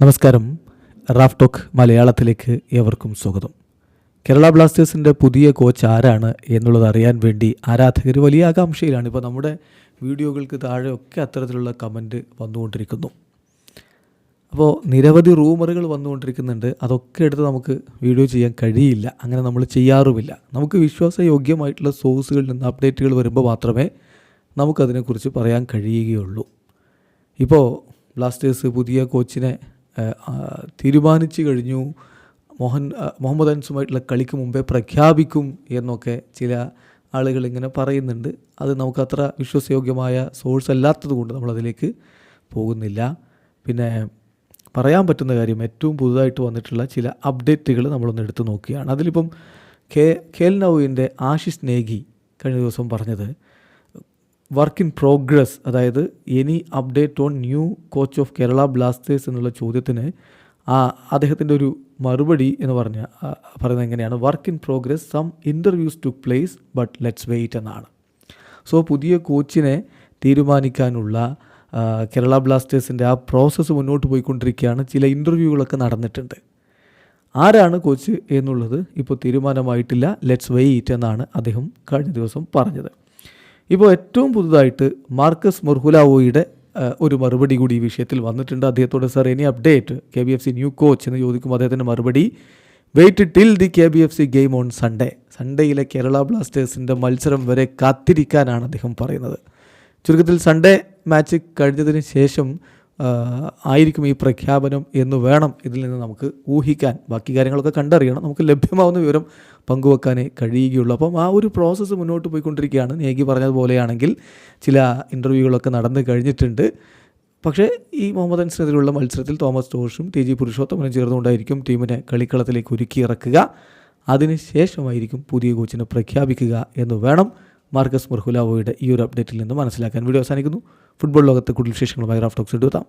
നമസ്കാരം. Raf talk മലയാളത്തിലേക്ക് ഏവർക്കും സ്വാഗതം. കേരള ബ്ലാസ്റ്റേഴ്സിൻ്റെ പുതിയ കോച്ച് ആരാണ് എന്നുള്ളത് അറിയാൻ വേണ്ടി ആരാധകർ വലിയ ആകാംക്ഷയിലാണ്. ഇപ്പോൾ നമ്മുടെ വീഡിയോകൾക്ക് താഴെയൊക്കെ അത്തരത്തിലുള്ള കമൻറ്റ് വന്നുകൊണ്ടിരിക്കുന്നു. അപ്പോൾ നിരവധി റൂമറുകൾ വന്നുകൊണ്ടിരിക്കുന്നുണ്ട്. അതൊക്കെ എടുത്ത് നമുക്ക് വീഡിയോ ചെയ്യാൻ കഴിയില്ല, അങ്ങനെ നമ്മൾ ചെയ്യാറുമില്ല. നമുക്ക് വിശ്വാസയോഗ്യമായിട്ടുള്ള സോഴ്സുകളിൽ നിന്ന് അപ്ഡേറ്റുകൾ വരുമ്പോൾ മാത്രമേ നമുക്കതിനെക്കുറിച്ച് പറയാൻ കഴിയുകയുള്ളൂ. ഇപ്പോൾ ബ്ലാസ്റ്റേഴ്സ് പുതിയ കോച്ചിനെ തീരുമാനിച്ചു കഴിഞ്ഞു. മുഹമ്മദ് അൻസുമായിട്ടുള്ള കളിക്ക് മുമ്പേ പ്രഖ്യാപിക്കും എന്നൊക്കെ ചില ആളുകൾ ഇങ്ങനെ പറയുന്നുണ്ട്. അത് നമുക്കത്ര വിശ്വാസയോഗ്യമായ സോഴ്സ് അല്ലാത്തത് കൊണ്ട് നമ്മളതിലേക്ക് പോകുന്നില്ല. പിന്നെ പറയാൻ പറ്റുന്ന കാര്യം, ഏറ്റവും പുതുതായിട്ട് വന്നിട്ടുള്ള ചില അപ്ഡേറ്റുകൾ നമ്മളൊന്ന് എടുത്തു നോക്കുകയാണ്. അതിലിപ്പം ഖേൽ നൗവിൻ്റെ ആശിഷ് നേഗി കഴിഞ്ഞ ദിവസം പറഞ്ഞത് വർക്ക് ഇൻ പ്രോഗ്രസ്, അതായത് any update on new coach of Kerala Blasters എന്നുള്ള ചോദ്യത്തിന് അദ്ദേഹത്തിൻ്റെ ഒരു മറുപടി എന്ന് പറയുന്നത് എങ്ങനെയാണ്? Work in progress, some interviews took place but let's wait എന്നാണ്. സോ പുതിയ കോച്ചിനെ തീരുമാനിക്കാനുള്ള കേരള ബ്ലാസ്റ്റേഴ്സിൻ്റെ ആ പ്രോസസ്സ് മുന്നോട്ട് പോയിക്കൊണ്ടിരിക്കുകയാണ്. ചില ഇൻ്റർവ്യൂകളൊക്കെ നടന്നിട്ടുണ്ട്. ആരാണ് കോച്ച് എന്നുള്ളത് ഇപ്പോൾ തീരുമാനമായിട്ടില്ല. ലെറ്റ്സ് വെയിറ്റ് എന്നാണ് അദ്ദേഹം കഴിഞ്ഞ ദിവസം പറഞ്ഞത്. ഇപ്പോൾ ഏറ്റവും പുതുതായിട്ട് മാർക്കസ് മൊർഹുലാവോയുടെ ഒരു മറുപടി കൂടി ഈ വിഷയത്തിൽ വന്നിട്ടുണ്ട്. അദ്ദേഹത്തോട് sir any update KBFC new coach എന്ന് ചോദിക്കുമ്പോൾ അദ്ദേഹത്തിൻ്റെ മറുപടി wait till the KBFC game on സൺഡേയിലെ കേരള ബ്ലാസ്റ്റേഴ്സിൻ്റെ മത്സരം വരെ കാത്തിരിക്കാനാണ് അദ്ദേഹം പറയുന്നത്. ചുരുക്കത്തിൽ സൺഡേ മാച്ച് കഴിഞ്ഞതിന് ശേഷം ആയിരിക്കും ഈ പ്രഖ്യാപനം എന്ന് വേണം ഇതിൽ നിന്ന് നമുക്ക് ഊഹിക്കാൻ. ബാക്കി കാര്യങ്ങളൊക്കെ കണ്ടറിയണം. നമുക്ക് ലഭ്യമാവുന്ന വിവരം പങ്കുവെക്കാനേ കഴിയുകയുള്ളൂ. അപ്പം ആ ഒരു പ്രോസസ്സ് മുന്നോട്ട് പോയിക്കൊണ്ടിരിക്കുകയാണ്. നേഗി പറഞ്ഞതുപോലെയാണെങ്കിൽ ചില ഇൻ്റർവ്യൂകളൊക്കെ നടന്നു കഴിഞ്ഞിട്ടുണ്ട്. പക്ഷേ ഈ മുഹമ്മദ് അൻസിനെതിരെയുള്ള മത്സരത്തിൽ തോമസ് ടോഷും TG പുരുഷോത്തമനും ചേർന്നുകൊണ്ടായിരിക്കും ടീമിനെ കളിക്കളത്തിലേക്ക് ഒരുക്കി ഇറക്കുക. അതിനുശേഷമായിരിക്കും പുതിയ കോച്ചിനെ പ്രഖ്യാപിക്കുക എന്ന് വേണം മാർക്കസ് മൊർഹുലാവോയുടെ ഈ ഒരു അപ്ഡേറ്റിൽ നിന്ന് മനസ്സിലാക്കാൻ. വീഡിയോ അവസാനിക്കുന്നു. ഫുട്ബോൾ ലോകത്തെ കൂടുതൽ വിശേഷങ്ങളുമായി റാഫ് ടോക്സ് എടുത്താം.